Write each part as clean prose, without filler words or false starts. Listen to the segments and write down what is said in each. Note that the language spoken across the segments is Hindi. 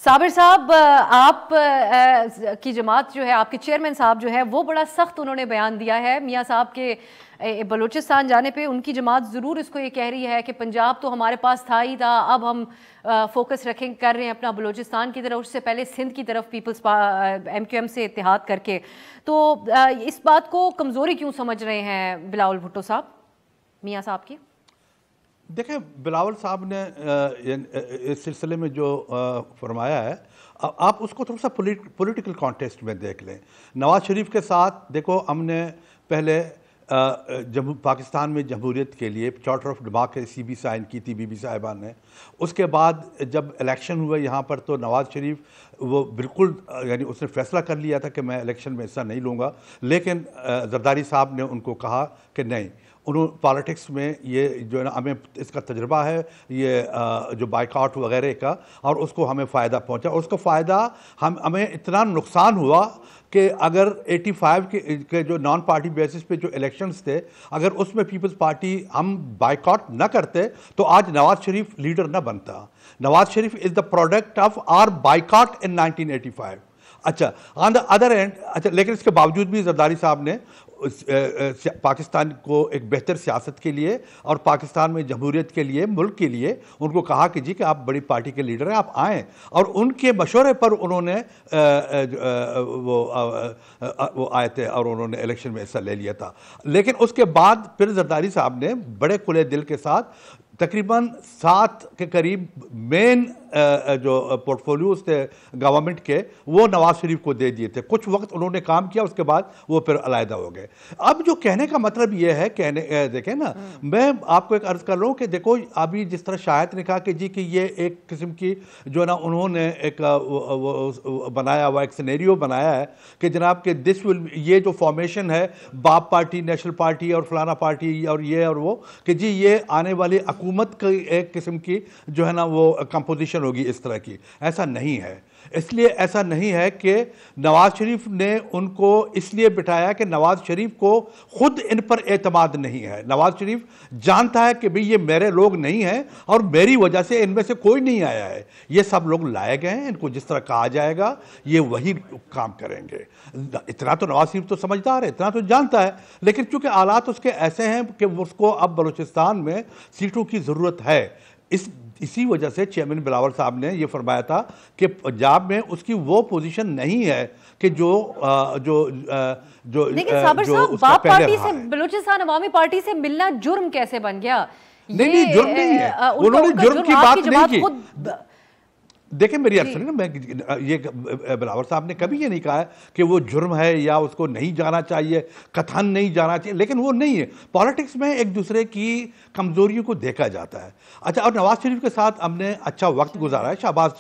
साबिर साहब, आप की जमात जो है, आपके चेयरमैन साहब जो है वो बड़ा सख्त उन्होंने बयान दिया है मियाँ साहब के बलूचिस्तान जाने पे। उनकी जमात ज़रूर इसको ये कह रही है कि पंजाब तो हमारे पास था ही था, अब हम फोकस कर रहे हैं अपना बलूचिस्तान की तरफ, उससे पहले सिंध की तरफ पीपल्स MQM से इत्तेहाद करके। तो इस बात को कमज़ोरी क्यों समझ रहे हैं बिलावल भुट्टो साहब, मियाँ साहब की? देखें, बिलावल साहब ने इस सिलसिले में जो फरमाया है, आप उसको थोड़ा सा पॉलिटिकल कॉन्टेक्स्ट में देख लें। नवाज शरीफ के साथ देखो, हमने पहले पाकिस्तान में जमहूरियत के लिए चार्टर ऑफ डेमोक्रेसी भी साइन की थी बीबी साहिबा ने। उसके बाद जब इलेक्शन हुए यहाँ पर, तो नवाज शरीफ वो बिल्कुल यानी उसने फैसला कर लिया था कि मैं इलेक्शन में हिस्सा नहीं लूँगा, लेकिन जरदारी साहब ने उनको कहा कि नहीं, उन्होंने पॉलिटिक्स में ये जो है ना, हमें इसका तजुर्बा है ये जो बाइकआउट वगैरह का, और उसको हमें फ़ायदा पहुंचा। और उसका फ़ायदा हमें इतना नुकसान हुआ कि अगर 85 के जो नॉन पार्टी बेसिस पे जो इलेक्शंस थे, अगर उसमें पीपल्स पार्टी हम बाइकआउट ना करते तो आज नवाज शरीफ लीडर ना बनता। Nawaz Sharif is the product of our buyout in 1985। अच्छा, ऑन द अदर एंड, अच्छा, लेकिन इसके बावजूद भी जरदारी साहब ने पाकिस्तान को एक बेहतर सियासत के लिए और पाकिस्तान में जमहूरियत के लिए, मुल्क के लिए उनको कहा कि जी कि आप बड़ी पार्टी के लीडर हैं, आप आएँ। और उनके मशवरे पर उन्होंने वो आए थे और उन्होंने इलेक्शन में हिस्सा ले लिया था। लेकिन उसके बाद फिर जरदारी साहब ने बड़े खुले दिल के साथ तकरीबन 7 के करीब मेन जो पोर्टफोलियोज थे गवर्नमेंट के, वो नवाज शरीफ को दे दिए थे। कुछ वक्त उन्होंने काम किया, उसके बाद वो फिर अलहदा हो गए। अब जो कहने का मतलब ये है, देखें ना, मैं आपको एक अर्ज कर रहा हूँ कि देखो, अभी जिस तरह शायद ने कहा कि जी कि ये एक किस्म की जो है ना, उन्होंने एक बनाया हुआ एक सिनेरियो बनाया है कि जनाब के दिस विल, ये जो फॉर्मेशन है बाप पार्टी, नेशनल पार्टी और फलाना पार्टी और ये और वो, कि जी ये आने वाली हुकूमत की एक किस्म की जो है ना वो कंपोजिशन होगी इस तरह की। ऐसा नहीं है। इसलिए ऐसा नहीं है कि नवाज शरीफ ने उनको इसलिए बिठाया कि नवाज शरीफ को खुद इन पर एतमाद नहीं है। नवाज शरीफ जानता है कि भाई ये मेरे लोग नहीं हैं और मेरी वजह से इनमें से कोई नहीं आया है, ये सब लोग लाए गए हैं, इनको जिस तरह कहा जाएगा ये वही काम करेंगे। इतना तो नवाज शरीफ तो समझदार है, इतना तो जानता है। लेकिन चूंकि हालात उसके ऐसे हैं कि उसको अब बलूचिस्तान में सीटों की ज़रूरत है, इसी वजह से चेयरमैन बिलावल साहब ने यह फरमाया था कि पंजाब में उसकी वो पोजीशन नहीं है कि जो लेकिन साबिर साहब, बाप पार्टी से बलूचिस्तान अवामी पार्टी से मिलना जुर्म कैसे बन गया? नहीं, जुर्म नहीं है। उन्होंने जुर्म की बात नहीं की। देखिए मेरी अर्ज सुनिए ना, मैं ये बिलावल साहब ने कभी ये नहीं कहा है कि वो जुर्म है या उसको नहीं जाना चाहिए, कथन नहीं जाना चाहिए, लेकिन वो नहीं है। पॉलिटिक्स में एक दूसरे की कमजोरियों को देखा जाता है। अच्छा, और नवाज शरीफ के साथ हमने अच्छा वक्त गुजारा है। शहबाज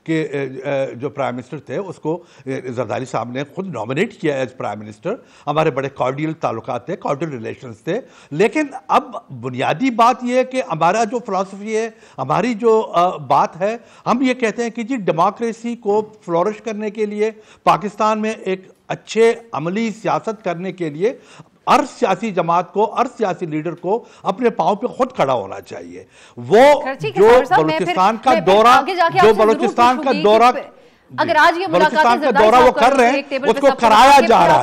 के जो प्राइम मिनिस्टर थे उसको जरदारी साहब ने खुद नॉमिनेट किया एज प्राइम मिनिस्टर। हमारे बड़े कॉर्डियल ताल्लुकात थे, कॉर्डियल रिलेशंस थे। लेकिन अब बुनियादी बात यह है कि हमारा जो फिलॉसफी है, हमारी जो बात है, हम ये कहते हैं कि जी डेमोक्रेसी को फ्लोरिश करने के लिए, पाकिस्तान में एक अच्छे अमली सियासत करने के लिए हर सियासी जमात को, हर सियासी लीडर को अपने पांव पे खुद खड़ा होना चाहिए। वो जो बलूचिस्तान का दौरा, अगर आज ये मुलाकात वो कर रहे हैं, उसको कराया जा रहा है।